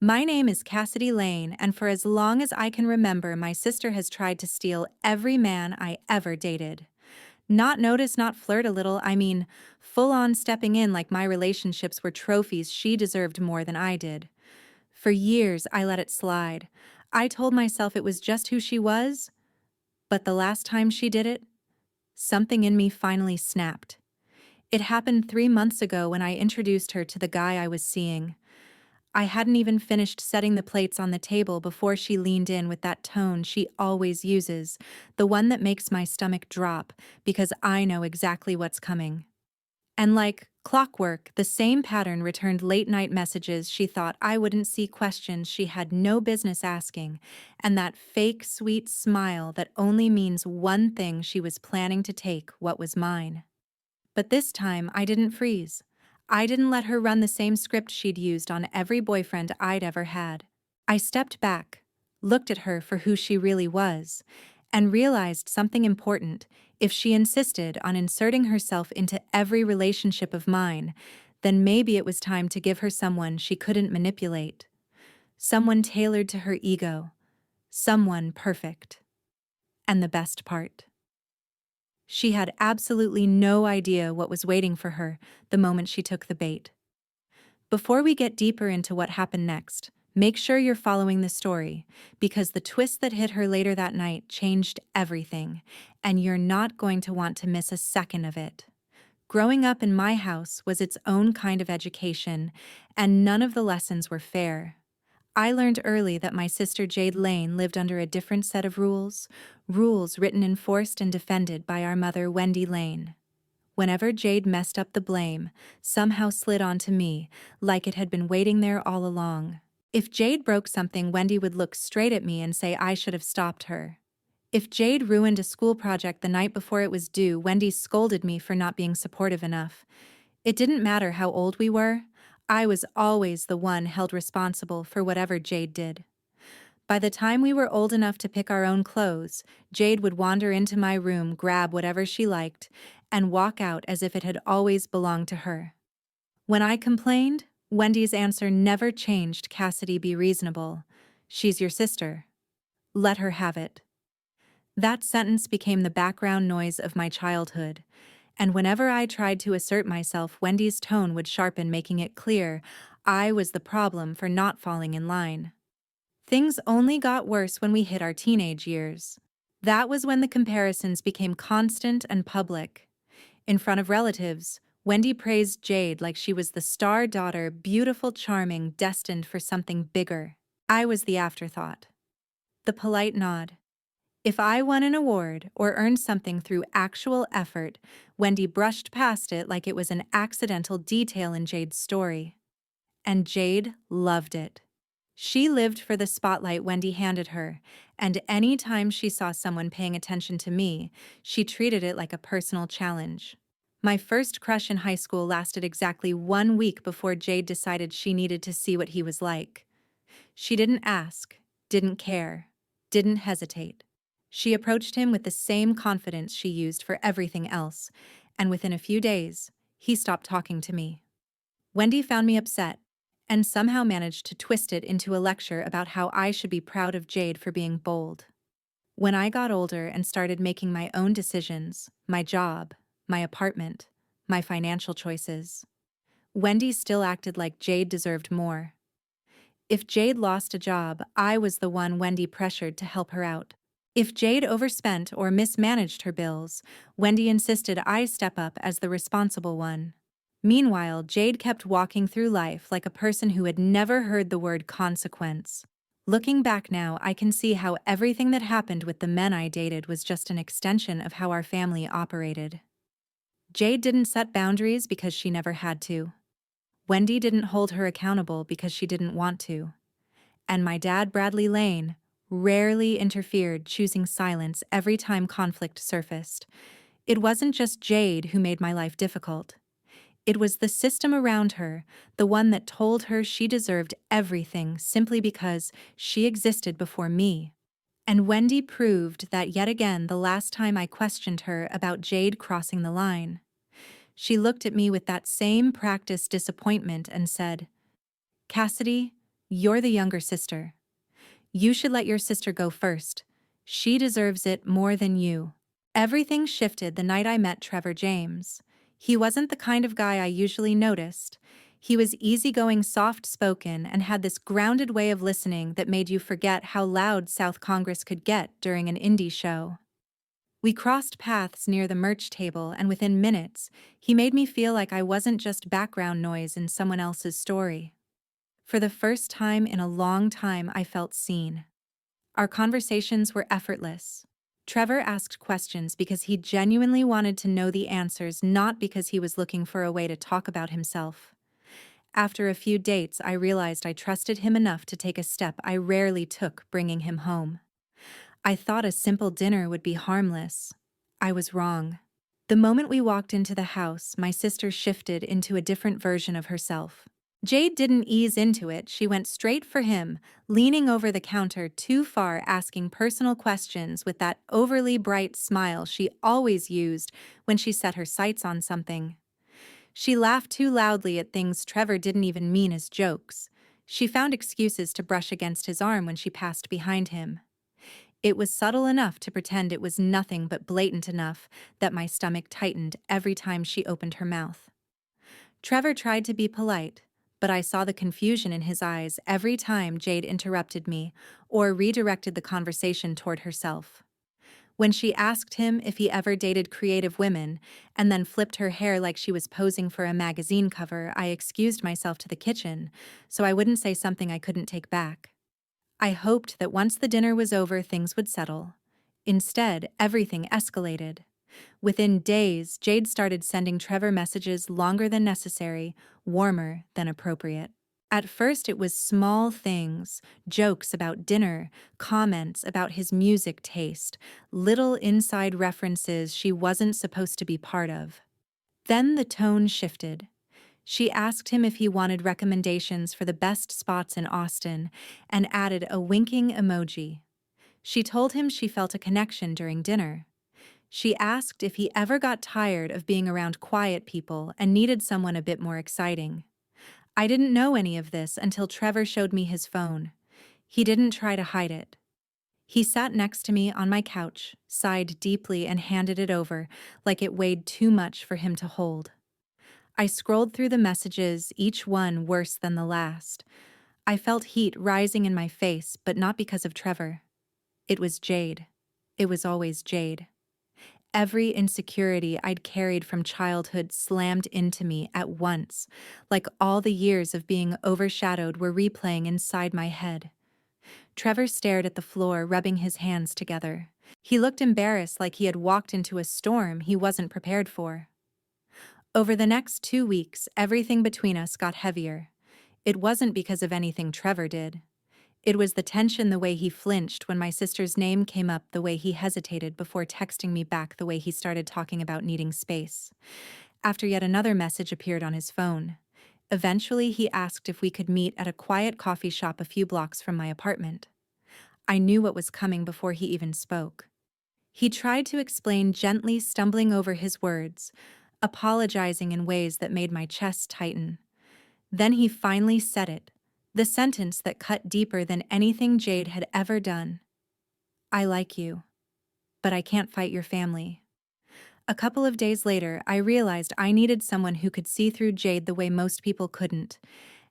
My name is Cassidy Lane, and for as long as I can remember, my sister has tried to steal every man I ever dated. Not notice, not flirt a little, I mean, full on stepping in like my relationships were trophies she deserved more than I did. For years, I let it slide. I told myself it was just who she was, but the last time she did it, something in me finally snapped. It happened 3 months ago when I introduced her to the guy I was seeing. I hadn't even finished setting the plates on the table before she leaned in with that tone she always uses, the one that makes my stomach drop because I know exactly what's coming. And like clockwork, the same pattern returned late-night messages she thought I wouldn't see, questions she had no business asking, and that fake sweet smile that only means one thing: she was planning to take what was mine. But this time, I didn't freeze. I didn't let her run the same script she'd used on every boyfriend I'd ever had. I stepped back, looked at her for who she really was, and realized something important. If she insisted on inserting herself into every relationship of mine, then maybe it was time to give her someone she couldn't manipulate. Someone tailored to her ego. Someone perfect. And the best part: she had absolutely no idea what was waiting for her the moment she took the bait. Before we get deeper into what happened next, make sure you're following the story, because the twist that hit her later that night changed everything, and you're not going to want to miss a second of it. Growing up in my house was its own kind of education, and none of the lessons were fair. I learned early that my sister Jade Lane lived under a different set of rules, rules written, enforced, and defended by our mother, Wendy Lane. Whenever Jade messed up, the blame somehow slid onto me, like it had been waiting there all along. If Jade broke something, Wendy would look straight at me and say I should have stopped her. If Jade ruined a school project the night before it was due, Wendy scolded me for not being supportive enough. It didn't matter how old we were, I was always the one held responsible for whatever Jade did. By the time we were old enough to pick our own clothes, Jade would wander into my room, grab whatever she liked, and walk out as if it had always belonged to her. When I complained, Wendy's answer never changed: Cassidy, be reasonable. She's your sister. Let her have it. That sentence became the background noise of my childhood, and whenever I tried to assert myself, Wendy's tone would sharpen, making it clear I was the problem for not falling in line. Things only got worse when we hit our teenage years. That was when the comparisons became constant and public. In front of relatives, Wendy praised Jade like she was the star daughter, beautiful, charming, destined for something bigger. I was the afterthought. The polite nod. If I won an award or earned something through actual effort, Wendy brushed past it like it was an accidental detail in Jade's story. And Jade loved it. She lived for the spotlight Wendy handed her, and any time she saw someone paying attention to me, she treated it like a personal challenge. My first crush in high school lasted exactly 1 week before Jade decided she needed to see what he was like. She didn't ask, didn't care, didn't hesitate. She approached him with the same confidence she used for everything else, and within a few days, he stopped talking to me. Wendy found me upset, and somehow managed to twist it into a lecture about how I should be proud of Jade for being bold. When I got older and started making my own decisions, my job, my apartment, my financial choices, Wendy still acted like Jade deserved more. If Jade lost a job, I was the one Wendy pressured to help her out. If Jade overspent or mismanaged her bills, Wendy insisted I step up as the responsible one. Meanwhile, Jade kept walking through life like a person who had never heard the word consequence. Looking back now, I can see how everything that happened with the men I dated was just an extension of how our family operated. Jade didn't set boundaries because she never had to. Wendy didn't hold her accountable because she didn't want to. And my dad, Bradley Lane, rarely interfered, choosing silence every time conflict surfaced. It wasn't just Jade who made my life difficult. It was the system around her, the one that told her she deserved everything simply because she existed before me. And Wendy proved that yet again the last time I questioned her about Jade crossing the line. She looked at me with that same practiced disappointment and said, "Cassidy, You're the younger sister. You should let your sister go first. She deserves it more than you. Everything shifted the night I met Trevor James. He wasn't the kind of guy I usually noticed. He was easygoing, soft-spoken, and had this grounded way of listening that made you forget how loud South Congress could get during an indie show. We crossed paths near the merch table, and within minutes, he made me feel like I wasn't just background noise in someone else's story. For the first time in a long time, I felt seen. Our conversations were effortless. Trevor asked questions because he genuinely wanted to know the answers, not because he was looking for a way to talk about himself. After a few dates, I realized I trusted him enough to take a step I rarely took, bringing him home. I thought a simple dinner would be harmless. I was wrong. The moment we walked into the house, my sister shifted into a different version of herself. Jade didn't ease into it, she went straight for him, leaning over the counter too far, asking personal questions with that overly bright smile she always used when she set her sights on something. She laughed too loudly at things Trevor didn't even mean as jokes. She found excuses to brush against his arm when she passed behind him. It was subtle enough to pretend it was nothing but blatant enough that my stomach tightened every time she opened her mouth. Trevor tried to be polite, but I saw the confusion in his eyes every time Jade interrupted me or redirected the conversation toward herself. When she asked him if he ever dated creative women and then flipped her hair like she was posing for a magazine cover, I excused myself to the kitchen so I wouldn't say something I couldn't take back. I hoped that once the dinner was over, things would settle. Instead, everything escalated. Within days, Jade started sending Trevor messages longer than necessary, warmer than appropriate. At first, it was small things, jokes about dinner, comments about his music taste, little inside references she wasn't supposed to be part of. Then the tone shifted. She asked him if he wanted recommendations for the best spots in Austin and added a winking emoji. She told him she felt a connection during dinner. She asked if he ever got tired of being around quiet people and needed someone a bit more exciting. I didn't know any of this until Trevor showed me his phone. He didn't try to hide it. He sat next to me on my couch, sighed deeply, and handed it over like it weighed too much for him to hold. I scrolled through the messages, each one worse than the last. I felt heat rising in my face, but not because of Trevor. It was Jade. It was always Jade. Every insecurity I'd carried from childhood slammed into me at once, like all the years of being overshadowed were replaying inside my head. Trevor stared at the floor, rubbing his hands together. He looked embarrassed, like he had walked into a storm he wasn't prepared for. Over the next 2 weeks, everything between us got heavier. It wasn't because of anything Trevor did. It was the tension, the way he flinched when my sister's name came up, the way he hesitated before texting me back, the way he started talking about needing space. After yet another message appeared on his phone. Eventually, he asked if we could meet at a quiet coffee shop a few blocks from my apartment. I knew what was coming before he even spoke. He tried to explain gently, stumbling over his words, apologizing in ways that made my chest tighten. Then he finally said it, the sentence that cut deeper than anything Jade had ever done. I like you, but I can't fight your family. A couple of days later, I realized I needed someone who could see through Jade the way most people couldn't.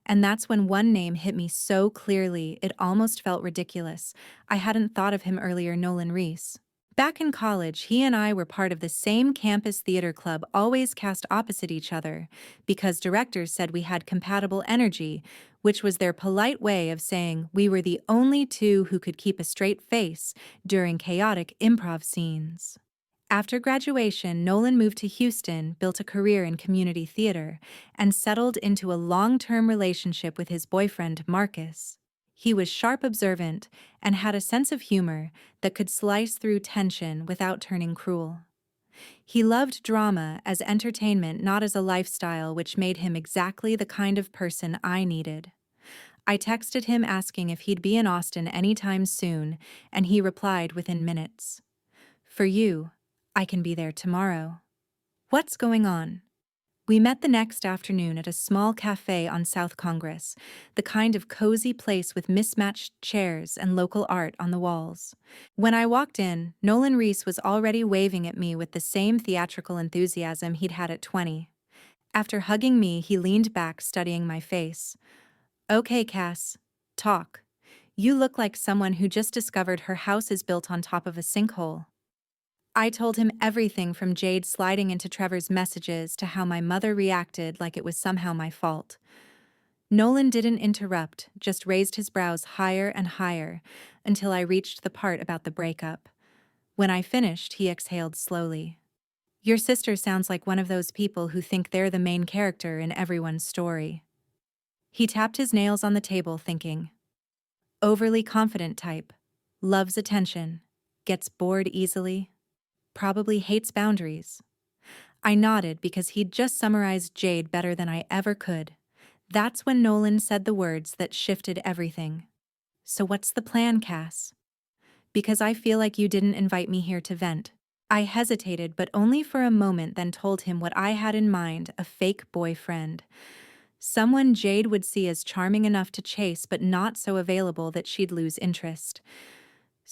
And that's when one name hit me so clearly it almost felt ridiculous. I hadn't thought of him earlier, Nolan Reese. Back in college, he and I were part of the same campus theater club, always cast opposite each other, because directors said we had compatible energy, which was their polite way of saying we were the only two who could keep a straight face during chaotic improv scenes. After graduation, Nolan moved to Houston, built a career in community theater, and settled into a long-term relationship with his boyfriend, Marcus. He was sharp, observant, and had a sense of humor that could slice through tension without turning cruel. He loved drama as entertainment, not as a lifestyle, which made him exactly the kind of person I needed. I texted him asking if he'd be in Austin anytime soon, and he replied within minutes. For you, I can be there tomorrow. What's going on? We met the next afternoon at a small cafe on South Congress, the kind of cozy place with mismatched chairs and local art on the walls. When I walked in, Nolan Reese was already waving at me with the same theatrical enthusiasm he'd had at 20. After hugging me, he leaned back, studying my face. "Okay, Cass. Talk. You look like someone who just discovered her house is built on top of a sinkhole." I told him everything from Jade sliding into Trevor's messages to how my mother reacted like it was somehow my fault. Nolan didn't interrupt, just raised his brows higher and higher until I reached the part about the breakup. When I finished, he exhaled slowly. "Your sister sounds like one of those people who think they're the main character in everyone's story." He tapped his nails on the table, thinking. "Overly confident type. Loves attention. Gets bored easily. Probably hates boundaries." I nodded because he'd just summarized Jade better than I ever could. That's when Nolan said the words that shifted everything. "So what's the plan, Cass? Because I feel like you didn't invite me here to vent." I hesitated, but only for a moment, then told him what I had in mind: a fake boyfriend. Someone Jade would see as charming enough to chase but not so available that she'd lose interest.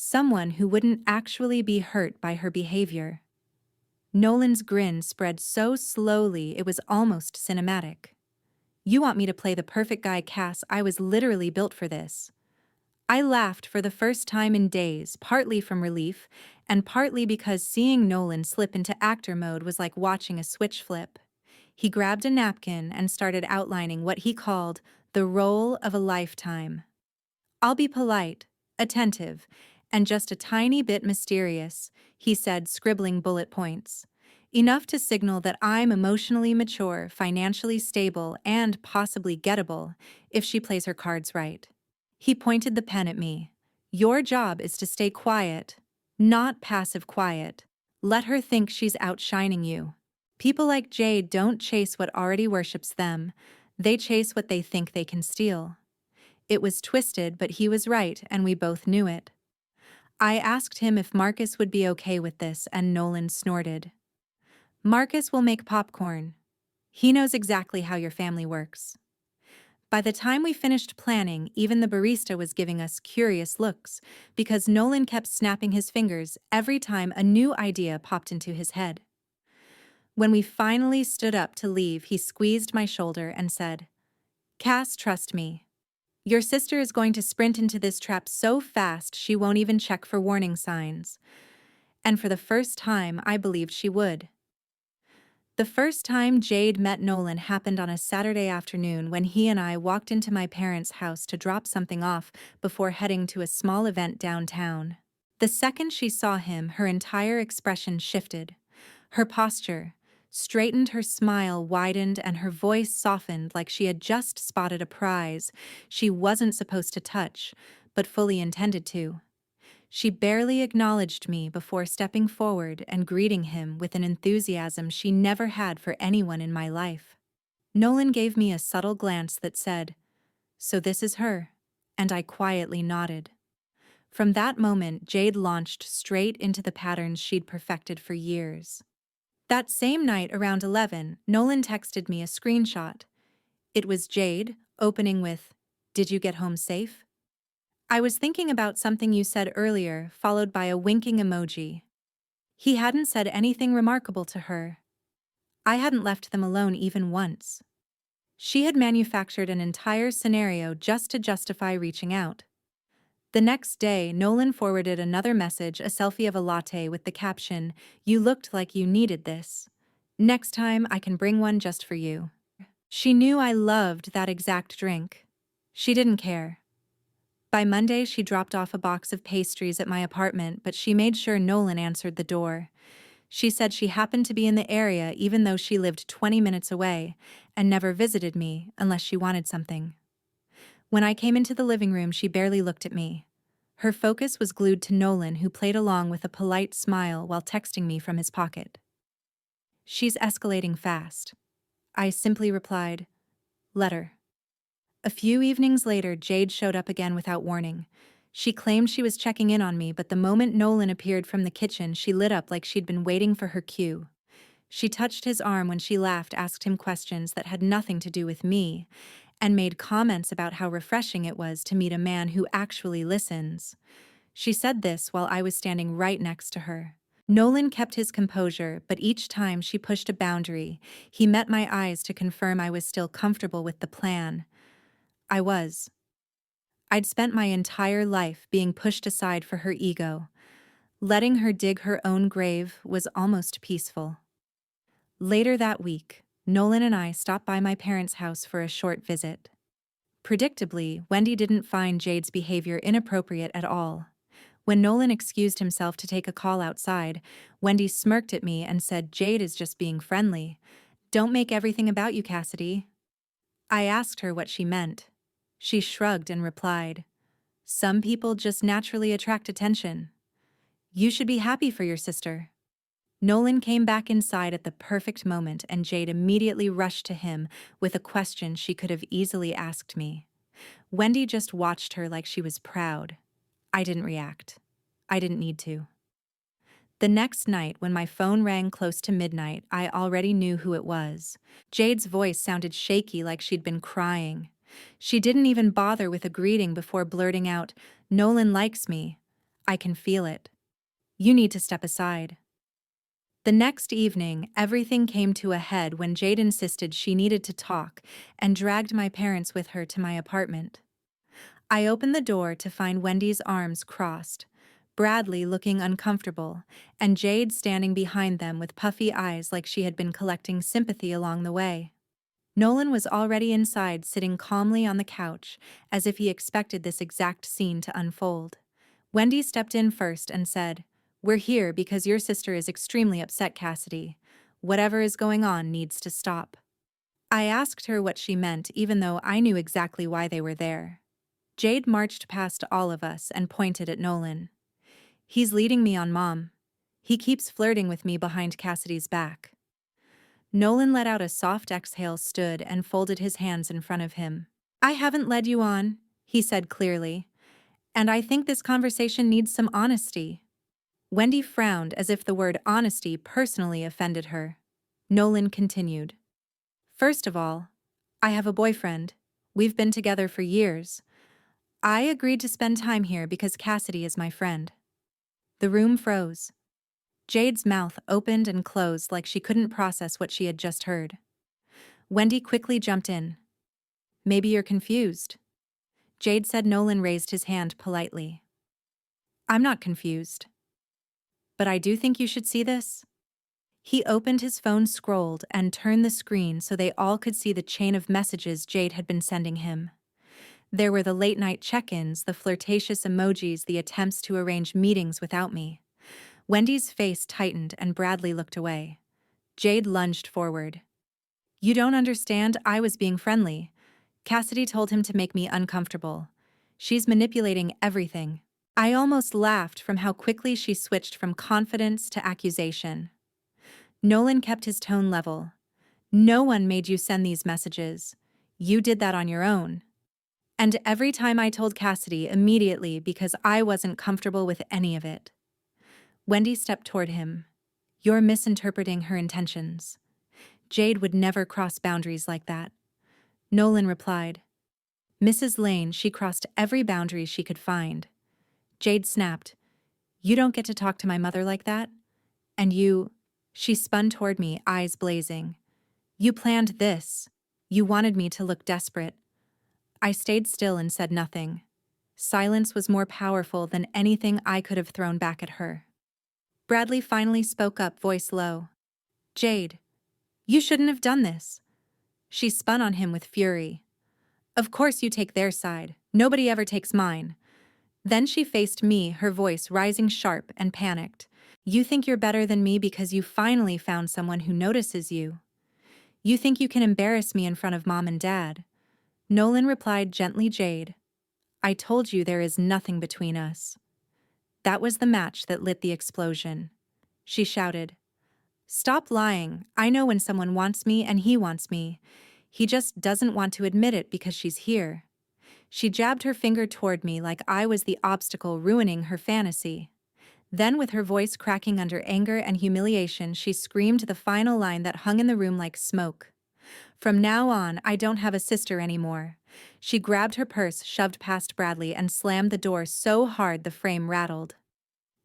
Someone who wouldn't actually be hurt by her behavior. Nolan's grin spread so slowly it was almost cinematic. "You want me to play the perfect guy, Cass? I was literally built for this." I laughed for the first time in days, partly from relief, and partly because seeing Nolan slip into actor mode was like watching a switch flip. He grabbed a napkin and started outlining what he called the role of a lifetime. "I'll be polite, attentive, and just a tiny bit mysterious," he said, scribbling bullet points. "Enough to signal that I'm emotionally mature, financially stable, and possibly gettable, if she plays her cards right." He pointed the pen at me. "Your job is to stay quiet, not passive quiet. Let her think she's outshining you. People like Jade don't chase what already worships them. They chase what they think they can steal." It was twisted, but he was right, and we both knew it. I asked him if Marcus would be okay with this, and Nolan snorted. "Marcus will make popcorn. He knows exactly how your family works." By the time we finished planning, even the barista was giving us curious looks, because Nolan kept snapping his fingers every time a new idea popped into his head. When we finally stood up to leave, he squeezed my shoulder and said, "Cass, trust me. Your sister is going to sprint into this trap so fast she won't even check for warning signs." And for the first time, I believed she would. The first time Jade met Nolan happened on a Saturday afternoon when he and I walked into my parents' house to drop something off before heading to a small event downtown. The second she saw him, her entire expression shifted. Her posture straightened, her smile widened, and her voice softened like she had just spotted a prize she wasn't supposed to touch, but fully intended to. She barely acknowledged me before stepping forward and greeting him with an enthusiasm she never had for anyone in my life. Nolan gave me a subtle glance that said, "So this is her," and I quietly nodded. From that moment, Jade launched straight into the patterns she'd perfected for years. That same night around 11, Nolan texted me a screenshot. It was Jade, opening with, "Did you get home safe? I was thinking about something you said earlier," followed by a winking emoji. He hadn't said anything remarkable to her. I hadn't left them alone even once. She had manufactured an entire scenario just to justify reaching out. The next day, Nolan forwarded another message, a selfie of a latte with the caption, "You looked like you needed this. Next time I can bring one just for you." She knew I loved that exact drink. She didn't care. By Monday, she dropped off a box of pastries at my apartment, but she made sure Nolan answered the door. She said she happened to be in the area even though she lived 20 minutes away, and never visited me unless she wanted something. When I came into the living room, she barely looked at me. Her focus was glued to Nolan, who played along with a polite smile while texting me from his pocket. "She's escalating fast." I simply replied, "Let her." A few evenings later, Jade showed up again without warning. She claimed she was checking in on me, but the moment Nolan appeared from the kitchen, she lit up like she'd been waiting for her cue. She touched his arm when she laughed, asked him questions that had nothing to do with me, and made comments about how refreshing it was to meet a man who actually listens. She said this while I was standing right next to her. Nolan kept his composure, but each time she pushed a boundary, he met my eyes to confirm I was still comfortable with the plan. I was. I'd spent my entire life being pushed aside for her ego. Letting her dig her own grave was almost peaceful. Later that week, Nolan and I stopped by my parents' house for a short visit. Predictably, Wendy didn't find Jade's behavior inappropriate at all. When Nolan excused himself to take a call outside, Wendy smirked at me and said, "Jade is just being friendly. Don't make everything about you, Cassidy." I asked her what she meant. She shrugged and replied, "Some people just naturally attract attention. You should be happy for your sister." Nolan came back inside at the perfect moment, and Jade immediately rushed to him with a question she could have easily asked me. Wendy just watched her like she was proud. I didn't react. I didn't need to. The next night, when my phone rang close to midnight, I already knew who it was. Jade's voice sounded shaky, like she'd been crying. She didn't even bother with a greeting before blurting out, "Nolan likes me. I can feel it. You need to step aside." The next evening, everything came to a head when Jade insisted she needed to talk and dragged my parents with her to my apartment. I opened the door to find Wendy's arms crossed, Bradley looking uncomfortable, and Jade standing behind them with puffy eyes like she had been collecting sympathy along the way. Nolan was already inside, sitting calmly on the couch, as if he expected this exact scene to unfold. Wendy stepped in first and said, "We're here because your sister is extremely upset, Cassidy. Whatever is going on needs to stop." I asked her what she meant, even though I knew exactly why they were there. Jade marched past all of us and pointed at Nolan. "He's leading me on, Mom. He keeps flirting with me behind Cassidy's back." Nolan let out a soft exhale, stood, and folded his hands in front of him. "I haven't led you on," he said clearly, "and I think this conversation needs some honesty." Wendy frowned as if the word honesty personally offended her. Nolan continued, "First of all, I have a boyfriend. We've been together for years. I agreed to spend time here because Cassidy is my friend." The room froze. Jade's mouth opened and closed like she couldn't process what she had just heard. Wendy quickly jumped in. "Maybe you're confused." Jade said. Nolan raised his hand politely. "I'm not confused. But I do think you should see this." He opened his phone, scrolled, and turned the screen so they all could see the chain of messages Jade had been sending him. There were the late-night check-ins, the flirtatious emojis, the attempts to arrange meetings without me. Wendy's face tightened and Bradley looked away. Jade lunged forward. "You don't understand, I was being friendly. Cassidy told him to make me uncomfortable. She's manipulating everything." I almost laughed from how quickly she switched from confidence to accusation. Nolan kept his tone level. "No one made you send these messages. You did that on your own. And every time I told Cassidy immediately because I wasn't comfortable with any of it." Wendy stepped toward him. "You're misinterpreting her intentions. Jade would never cross boundaries like that." Nolan replied, "Mrs. Lane, she crossed every boundary she could find." Jade snapped, "You don't get to talk to my mother like that. And you—" She spun toward me, eyes blazing. "You planned this. You wanted me to look desperate." I stayed still and said nothing. Silence was more powerful than anything I could have thrown back at her. Bradley finally spoke up, voice low. "Jade, you shouldn't have done this." She spun on him with fury. "Of course you take their side. Nobody ever takes mine." Then she faced me, her voice rising sharp and panicked. "You think you're better than me because you finally found someone who notices you. You think you can embarrass me in front of Mom and Dad." Nolan replied gently, "Jade, I told you there is nothing between us." That was the match that lit the explosion. She shouted, "Stop lying. I know when someone wants me and he wants me. He just doesn't want to admit it because she's here." She jabbed her finger toward me like I was the obstacle ruining her fantasy. Then, with her voice cracking under anger and humiliation, she screamed the final line that hung in the room like smoke. "From now on, I don't have a sister anymore." She grabbed her purse, shoved past Bradley, and slammed the door so hard the frame rattled.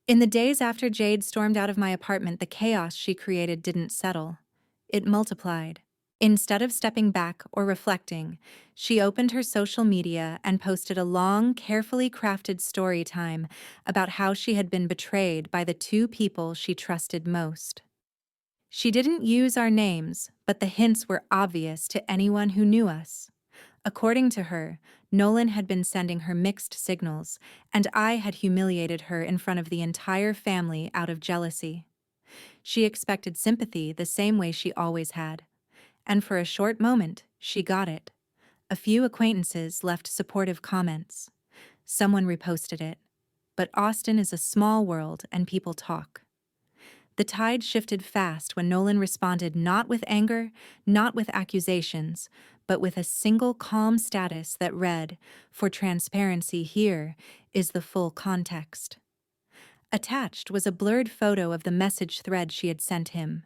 In the days after Jade stormed out of my apartment, the chaos she created didn't settle. It multiplied. Instead of stepping back or reflecting, she opened her social media and posted a long, carefully crafted story time about how she had been betrayed by the two people she trusted most. She didn't use our names, but the hints were obvious to anyone who knew us. According to her, Nolan had been sending her mixed signals, and I had humiliated her in front of the entire family out of jealousy. She expected sympathy the same way she always had. And for a short moment, she got it. A few acquaintances left supportive comments. Someone reposted it. But Austin is a small world and people talk. The tide shifted fast when Nolan responded not with anger, not with accusations, but with a single calm status that read, "For transparency, here is the full context." Attached was a blurred photo of the message thread she had sent him.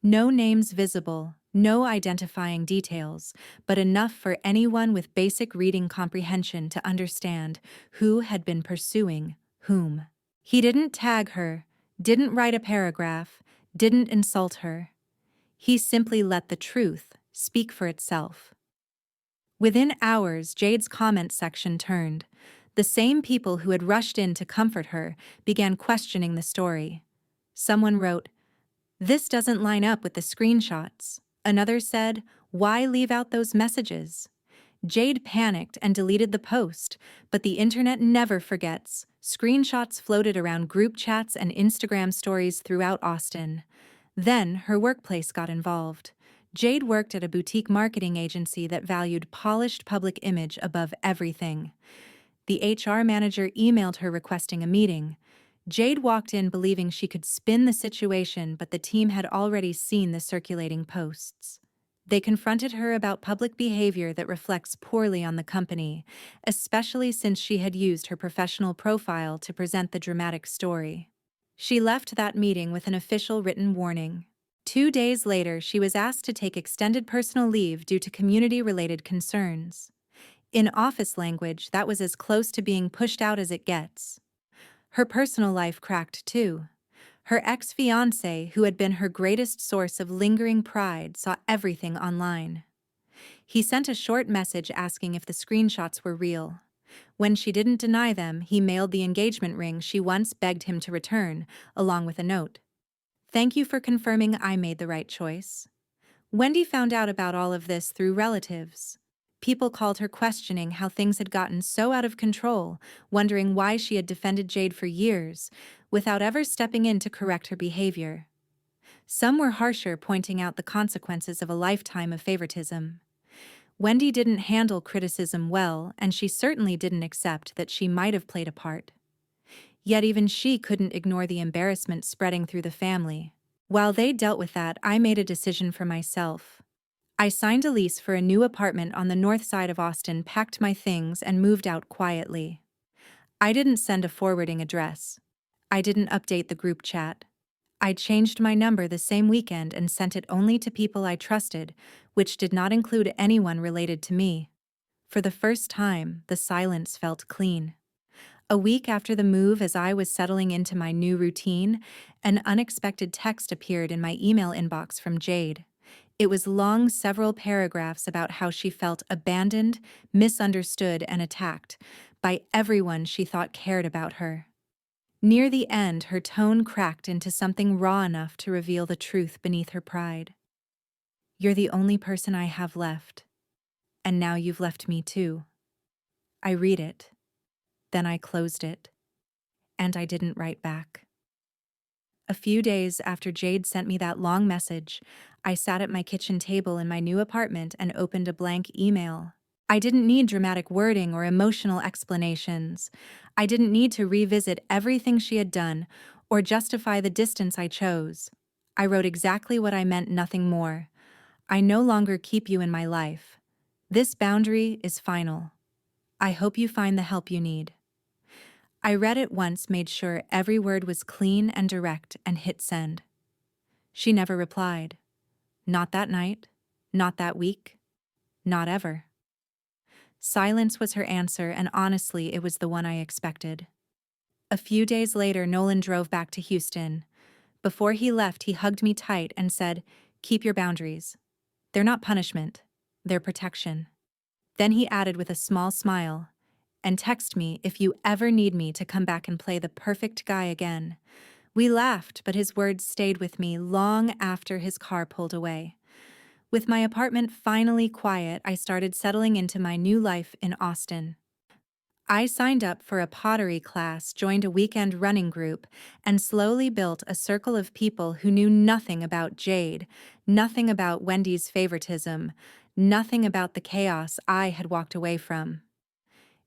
No names visible, no identifying details, but enough for anyone with basic reading comprehension to understand who had been pursuing whom. He didn't tag her, didn't write a paragraph, didn't insult her. He simply let the truth speak for itself. Within hours, Jade's comment section turned. The same people who had rushed in to comfort her began questioning the story. Someone wrote, "This doesn't line up with the screenshots." Another said, "Why leave out those messages?" Jade panicked and deleted the post, but the internet never forgets. Screenshots floated around group chats and Instagram stories throughout Austin. Then her workplace got involved. Jade worked at a boutique marketing agency that valued polished public image above everything. The HR manager emailed her requesting a meeting. Jade walked in believing she could spin the situation, but the team had already seen the circulating posts. They confronted her about public behavior that reflects poorly on the company, especially since she had used her professional profile to present the dramatic story. She left that meeting with an official written warning. 2 days later, she was asked to take extended personal leave due to community-related concerns. In office language, that was as close to being pushed out as it gets. Her personal life cracked too. Her ex-fiancé, who had been her greatest source of lingering pride, saw everything online. He sent a short message asking if the screenshots were real. When she didn't deny them, he mailed the engagement ring she once begged him to return, along with a note. "Thank you for confirming I made the right choice." Wendy found out about all of this through relatives. People called her questioning how things had gotten so out of control, wondering why she had defended Jade for years, without ever stepping in to correct her behavior. Some were harsher, pointing out the consequences of a lifetime of favoritism. Wendy didn't handle criticism well, and she certainly didn't accept that she might have played a part. Yet even she couldn't ignore the embarrassment spreading through the family. While they dealt with that, I made a decision for myself. I signed a lease for a new apartment on the north side of Austin, packed my things, and moved out quietly. I didn't send a forwarding address. I didn't update the group chat. I changed my number the same weekend and sent it only to people I trusted, which did not include anyone related to me. For the first time, the silence felt clean. A week after the move, as I was settling into my new routine, an unexpected text appeared in my email inbox from Jade. It was long, several paragraphs about how she felt abandoned, misunderstood, and attacked by everyone she thought cared about her. Near the end, her tone cracked into something raw enough to reveal the truth beneath her pride. "You're the only person I have left. And now you've left me too." I read it. Then I closed it. And I didn't write back. A few days after Jade sent me that long message, I sat at my kitchen table in my new apartment and opened a blank email. I didn't need dramatic wording or emotional explanations. I didn't need to revisit everything she had done or justify the distance I chose. I wrote exactly what I meant, nothing more. "I no longer keep you in my life. This boundary is final. I hope you find the help you need." I read it once, made sure every word was clean and direct, and hit send. She never replied. Not that night, not that week, not ever. Silence was her answer, and honestly, it was the one I expected. A few days later, Nolan drove back to Houston. Before he left, he hugged me tight and said, "Keep your boundaries. They're not punishment, they're protection." Then he added with a small smile, "And text me if you ever need me to come back and play the perfect guy again." We laughed, but his words stayed with me long after his car pulled away. With my apartment finally quiet, I started settling into my new life in Austin. I signed up for a pottery class, joined a weekend running group, and slowly built a circle of people who knew nothing about Jade, nothing about Wendy's favoritism, nothing about the chaos I had walked away from.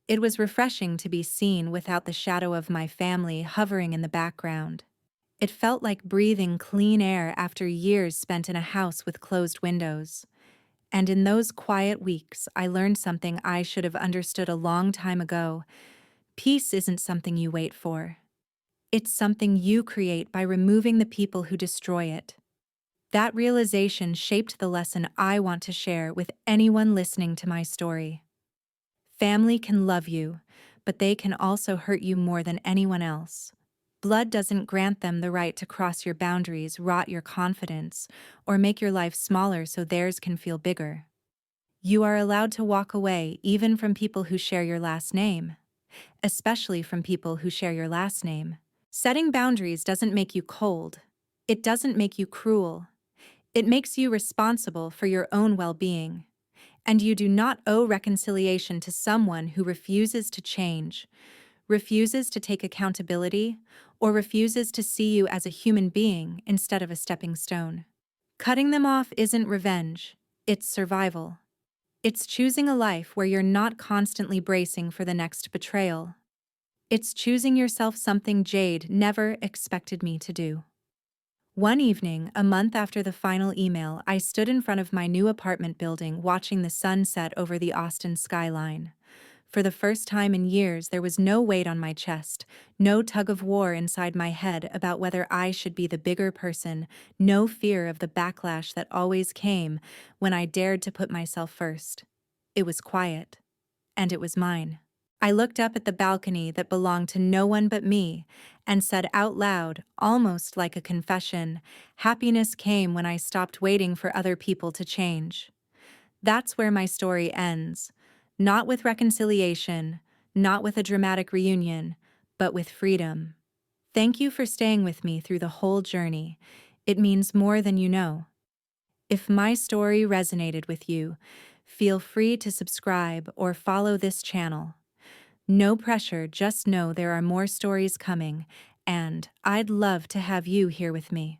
It was refreshing to be seen without the shadow of my family hovering in the background. It felt like breathing clean air after years spent in a house with closed windows. And in those quiet weeks, I learned something I should have understood a long time ago. Peace isn't something you wait for. It's something you create by removing the people who destroy it. That realization shaped the lesson I want to share with anyone listening to my story. Family can love you, but they can also hurt you more than anyone else. Blood doesn't grant them the right to cross your boundaries, rot your confidence, or make your life smaller so theirs can feel bigger. You are allowed to walk away even from people who share your last name, especially from people who share your last name. Setting boundaries doesn't make you cold. It doesn't make you cruel. It makes you responsible for your own well-being. And you do not owe reconciliation to someone who refuses to change, refuses to take accountability, or refuses to see you as a human being instead of a stepping stone. Cutting them off isn't revenge, it's survival. It's choosing a life where you're not constantly bracing for the next betrayal. It's choosing yourself, something Jade never expected me to do. One evening, a month after the final email, I stood in front of my new apartment building watching the sun set over the Austin skyline. For the first time in years, there was no weight on my chest, no tug of war inside my head about whether I should be the bigger person, no fear of the backlash that always came when I dared to put myself first. It was quiet, and it was mine. I looked up at the balcony that belonged to no one but me and said out loud, almost like a confession, "Happiness came when I stopped waiting for other people to change." That's where my story ends. Not with reconciliation, not with a dramatic reunion, but with freedom. Thank you for staying with me through the whole journey. It means more than you know. If my story resonated with you, feel free to subscribe or follow this channel. No pressure, just know there are more stories coming, and I'd love to have you here with me.